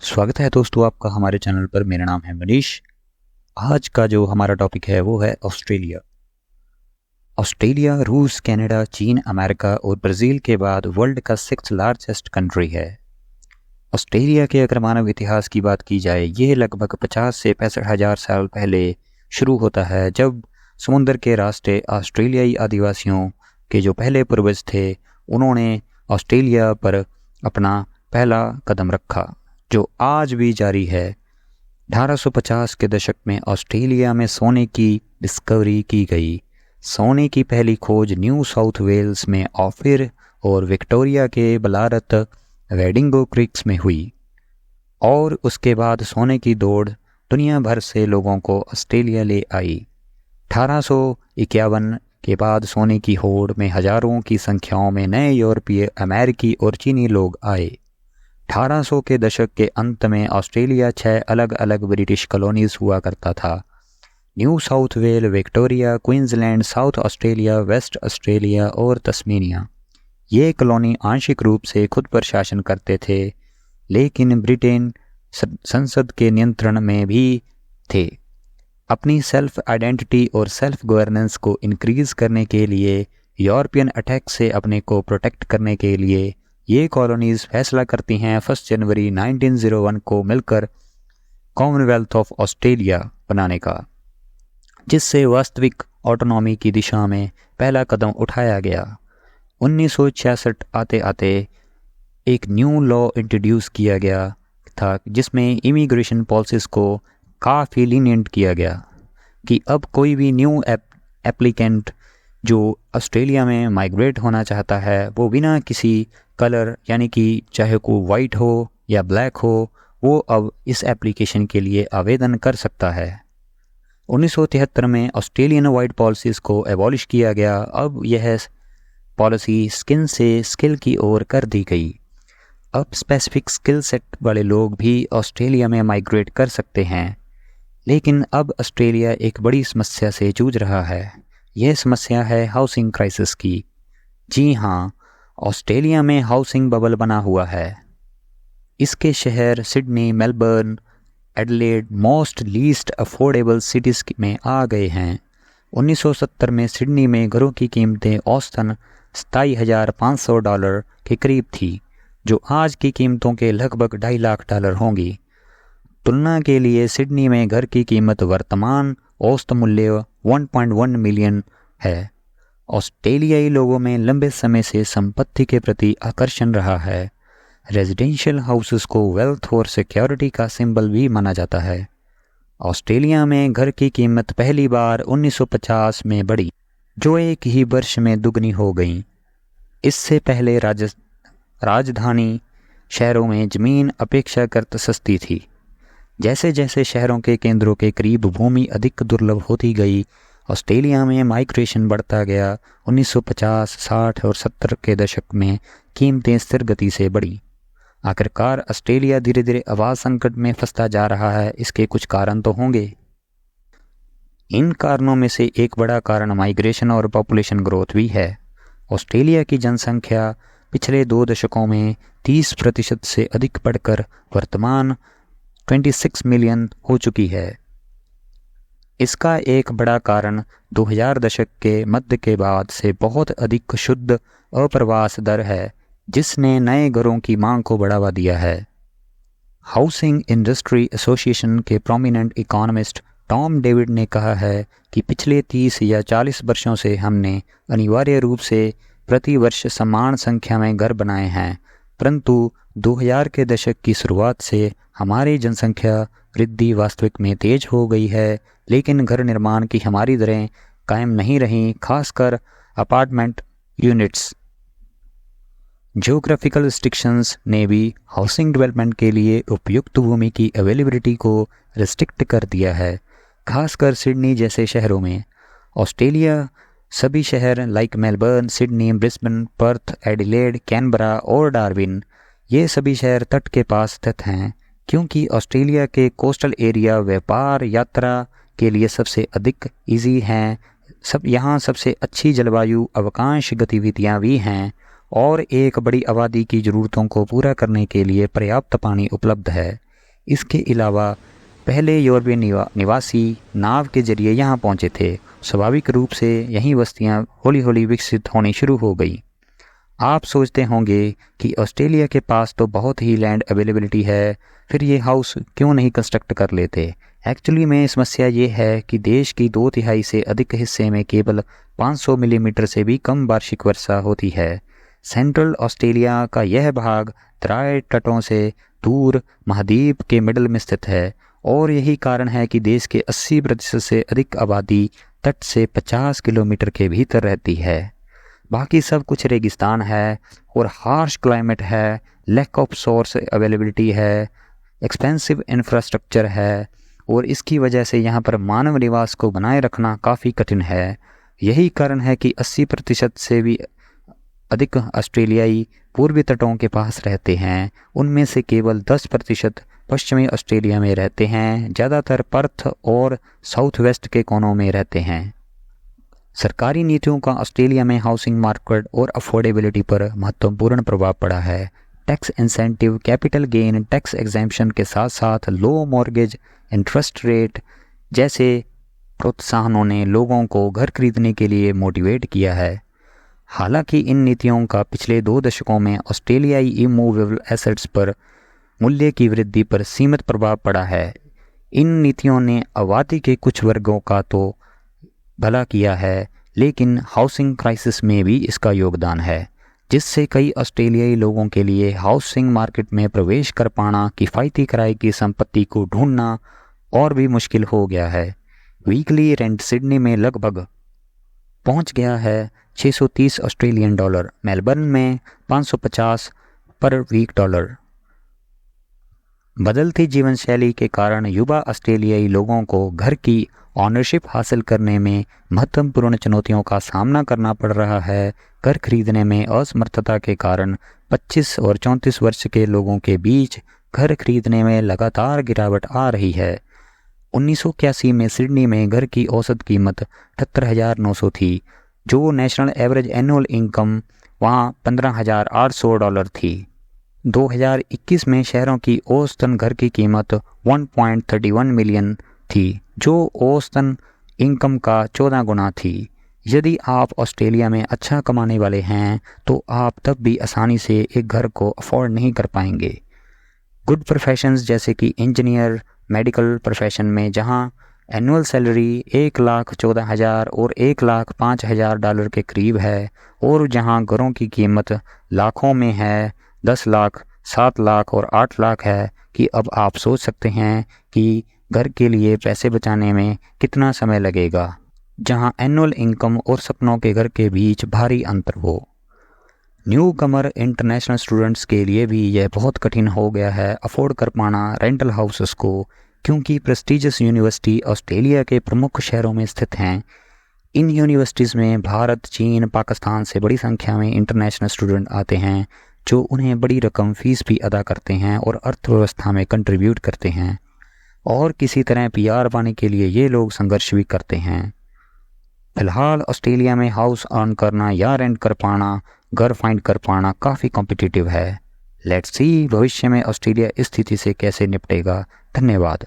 स्वागत है दोस्तों आपका हमारे चैनल पर। मेरा नाम है मनीष। आज का जो हमारा टॉपिक है वो है ऑस्ट्रेलिया। ऑस्ट्रेलिया रूस, कनाडा, चीन, अमेरिका और ब्राज़ील के बाद वर्ल्ड का 6th लार्जेस्ट कंट्री है। ऑस्ट्रेलिया के अगर मानव इतिहास की बात की जाए, ये लगभग 50 से 65 हज़ार साल पहले शुरू होता है, जब समुद्र के रास्ते ऑस्ट्रेलियाई आदिवासियों के जो पहले पूर्वज थे उन्होंने ऑस्ट्रेलिया पर अपना पहला कदम रखा, जो आज भी जारी है। 1850 के दशक में ऑस्ट्रेलिया में सोने की डिस्कवरी की गई। सोने की पहली खोज न्यू साउथ वेल्स में ऑफिर और विक्टोरिया के बलारत वेडिंगो क्रीक्स में हुई, और उसके बाद सोने की दौड़ दुनिया भर से लोगों को ऑस्ट्रेलिया ले आई। 1851 के बाद सोने की होड़ में हजारों की संख्याओं में नए यूरोपीय, अमेरिकी और चीनी लोग आए। 1800 के दशक के अंत में ऑस्ट्रेलिया 6 अलग अलग ब्रिटिश कॉलोनीज हुआ करता था: new south Wales, Victoria, Queensland, South Australia, West Australia और तस्मेनिया। ये कॉलोनी आंशिक रूप से खुद पर शासन करते थे, लेकिन ब्रिटेन संसद के नियंत्रण में भी थे। अपनी सेल्फ आइडेंटिटी और सेल्फ गवर्नेंस को इंक्रीज करने के लिए, यूरोपियन अटैक से अपने को प्रोटेक्ट करने के लिए ये कॉलोनीज फैसला करती हैं 1 जनवरी 1901 को मिलकर कॉमनवेल्थ ऑफ ऑस्ट्रेलिया बनाने का, जिससे वास्तविक ऑटोनॉमी की दिशा में पहला कदम उठाया गया। 1966 आते आते एक न्यू लॉ इंट्रोड्यूस किया गया था, जिसमें इमिग्रेशन पॉलिसीज़ को काफ़ी लीनियंट किया गया कि अब कोई भी न्यू एप्लीकेंट जो ऑस्ट्रेलिया में माइग्रेट होना चाहता है, वो बिना किसी कलर, यानी कि चाहे को वाइट हो या ब्लैक हो, वो अब इस एप्लीकेशन के लिए आवेदन कर सकता है। 1973 में ऑस्ट्रेलियन वाइट पॉलिसीज़ को एबॉलिश किया गया। अब यह पॉलिसी स्किन से स्किल की ओर कर दी गई। अब स्पेसिफिक स्किल सेट वाले लोग भी ऑस्ट्रेलिया में माइग्रेट कर सकते हैं। लेकिन अब ऑस्ट्रेलिया एक बड़ी समस्या से जूझ रहा है। यह समस्या है हाउसिंग क्राइसिस की। जी हाँ, ऑस्ट्रेलिया में हाउसिंग बबल बना हुआ है। इसके शहर Sydney, Melbourne, Adelaide most least affordable cities में आ गए हैं। 1970 में सिडनी में घरों की कीमतें औसतन $27,500 के करीब थी, जो आज की कीमतों के लगभग $2.5 लाख होंगी। तुलना के लिए सिडनी में घर की कीमत वर्तमान औसत मूल्य 1.1 मिलियन है। ऑस्ट्रेलियाई लोगों में लंबे समय से संपत्ति के प्रति आकर्षण रहा है। रेजिडेंशियल हाउसेस को वेल्थ और सिक्योरिटी का सिंबल भी माना जाता है। ऑस्ट्रेलिया में घर की कीमत पहली बार 1950 में बढ़ी, जो एक ही वर्ष में दुगनी हो गई। इससे पहले राजधानी शहरों में ज़मीन अपेक्षाकृत सस्ती थी। जैसे जैसे शहरों के केंद्रों के करीब भूमि अधिक दुर्लभ होती गई, ऑस्ट्रेलिया में माइग्रेशन बढ़ता गया। 1950, 60 और 70 के दशक में कीमतें स्थिर गति से बढ़ी। आखिरकार ऑस्ट्रेलिया धीरे धीरे आवास संकट में फंसता जा रहा है। इसके कुछ कारण तो होंगे। इन कारणों में से एक बड़ा कारण माइग्रेशन और पॉपुलेशन ग्रोथ भी है। ऑस्ट्रेलिया की जनसंख्या पिछले 2 दशकों में 30% से अधिक बढ़कर वर्तमान 26 मिलियन हो चुकी है। इसका एक बड़ा कारण 2000 दशक के मध्य के बाद से बहुत अधिक शुद्ध अप्रवास दर है, जिसने नए घरों की मांग को बढ़ावा दिया है। हाउसिंग इंडस्ट्री एसोसिएशन के प्रोमिनेंट इकोनॉमिस्ट टॉम डेविड ने कहा है कि पिछले 30 या 40 वर्षों से हमने अनिवार्य रूप से प्रति वर्ष समान संख्या में घर बनाए हैं, परंतु 2000 के दशक की शुरुआत से हमारी जनसंख्या वृद्धि वास्तविक में तेज हो गई है, लेकिन घर निर्माण की हमारी दरें कायम नहीं रहीं, खासकर अपार्टमेंट यूनिट्स। जियोग्राफिकल रिस्ट्रिक्शंस ने भी हाउसिंग डेवलपमेंट के लिए उपयुक्त भूमि की अवेलेबिलिटी को रिस्ट्रिक्ट कर दिया है, खासकर सिडनी जैसे शहरों में। ऑस्ट्रेलिया सभी शहर like Melbourne, Sydney, Brisbane, Perth, Adelaide, Canberra और डार्विन, ये सभी शहर तट के पास स्थित हैं, क्योंकि ऑस्ट्रेलिया के कोस्टल एरिया व्यापार यात्रा के लिए सबसे अधिक ईजी हैं। यहाँ सबसे अच्छी जलवायु, अवकाश गतिविधियाँ भी हैं और एक बड़ी आबादी की ज़रूरतों को पूरा करने के लिए पर्याप्त पानी उपलब्ध है। इसके अलावा पहले यूरोपीय निवासी नाव के जरिए यहाँ पहुँचे थे। स्वाभाविक रूप से यही बस्तियाँ हौली हौली विकसित होनी शुरू हो गई। आप सोचते होंगे कि ऑस्ट्रेलिया के पास तो बहुत ही लैंड अवेलेबिलिटी है, फिर ये हाउस क्यों नहीं कंस्ट्रक्ट कर लेते। एक्चुअली में समस्या ये है कि देश की 2/3 से अधिक हिस्से में केवल 500 मिलीमीटर से भी कम वार्षिक वर्षा होती है। सेंट्रल ऑस्ट्रेलिया का यह भाग तराई तटों से दूर महाद्वीप के मिडल में स्थित है और यही कारण है कि देश के 80% से अधिक आबादी तट से 50 किलोमीटर के भीतर रहती है। बाकी सब कुछ रेगिस्तान है और हार्श क्लाइमेट है, लैक ऑफ सोर्स अवेलेबिलिटी है, एक्सपेंसिव इंफ्रास्ट्रक्चर है और इसकी वजह से यहाँ पर मानव निवास को बनाए रखना काफ़ी कठिन है। यही कारण है कि 80% से भी अधिक ऑस्ट्रेलियाई पूर्वी तटों के पास रहते हैं। उनमें से केवल 10% पश्चिमी ऑस्ट्रेलिया में रहते हैं, ज़्यादातर पर्थ और साउथ वेस्ट के कोनों में रहते हैं। सरकारी नीतियों का ऑस्ट्रेलिया में हाउसिंग मार्केट और अफोर्डेबिलिटी पर महत्वपूर्ण प्रभाव पड़ा है। Tax incentive, capital gain tax exemption के साथ साथ लो मॉर्गेज इंटरेस्ट रेट जैसे प्रोत्साहनों ने लोगों को घर खरीदने के लिए मोटिवेट किया है। हालांकि इन नीतियों का पिछले 2 दशकों में ऑस्ट्रेलियाई इमूवेबल एसेट्स पर मूल्य की वृद्धि पर सीमित प्रभाव पड़ा है। इन नीतियों ने आबादी के कुछ वर्गों का तो भला किया है, लेकिन हाउसिंग क्राइसिस में भी इसका योगदान है, जिससे कई ऑस्ट्रेलियाई लोगों के लिए हाउसिंग मार्केट में प्रवेश कर पाना, किफ़ायती किराए की संपत्ति को ढूंढना और भी मुश्किल हो गया है। वीकली रेंट सिडनी में लगभग पहुंच गया है $630, मेलबर्न में 550 पर वीक डॉलर। बदलती जीवन शैली के कारण युवा ऑस्ट्रेलियाई लोगों को घर की ऑनरशिप हासिल करने में महत्वपूर्ण चुनौतियों का सामना करना पड़ रहा है। घर खरीदने में असमर्थता के कारण 25 और 34 वर्ष के लोगों के बीच घर खरीदने में लगातार गिरावट आ रही है। 1981 में सिडनी में घर की औसत कीमत 78,900 थी, जो नेशनल एवरेज एनुअल इनकम वहाँ $15,800 थी। 2021 में शहरों की औसतन घर की कीमत 1.31 मिलियन थी, जो औसतन इनकम का 14 गुना थी। यदि आप ऑस्ट्रेलिया में अच्छा कमाने वाले हैं तो आप तब भी आसानी से एक घर को अफोर्ड नहीं कर पाएंगे। गुड प्रोफेशंस जैसे कि इंजीनियर, मेडिकल प्रोफेशन में जहां एनुअल सैलरी 1,14,000 और $1,05,000 के करीब है और जहां घरों की कीमत लाखों में है, 10 लाख, 7 लाख और 8 लाख है, कि अब आप सोच सकते हैं कि घर के लिए पैसे बचाने में कितना समय लगेगा, जहां एनुअल इनकम और सपनों के घर के बीच भारी अंतर हो। न्यू कमर इंटरनेशनल स्टूडेंट्स के लिए भी यह बहुत कठिन हो गया है अफोर्ड कर पाना रेंटल हाउसेस को, क्योंकि प्रेस्टीजियस यूनिवर्सिटी ऑस्ट्रेलिया के प्रमुख शहरों में स्थित हैं। इन यूनिवर्सिटीज़ में भारत, चीन, पाकिस्तान से बड़ी संख्या में इंटरनेशनल स्टूडेंट आते हैं, जो उन्हें बड़ी रकम फ़ीस भी अदा करते हैं और अर्थव्यवस्था में कंट्रीब्यूट करते हैं, और किसी तरह PR पाने के लिए ये लोग संघर्ष भी करते हैं। फिलहाल ऑस्ट्रेलिया में हाउस अर्न करना या रेंट कर पाना, घर फाइंड कर पाना काफ़ी कॉम्पिटिटिव है। लेट्स सी भविष्य में ऑस्ट्रेलिया इस स्थिति से कैसे निपटेगा। धन्यवाद।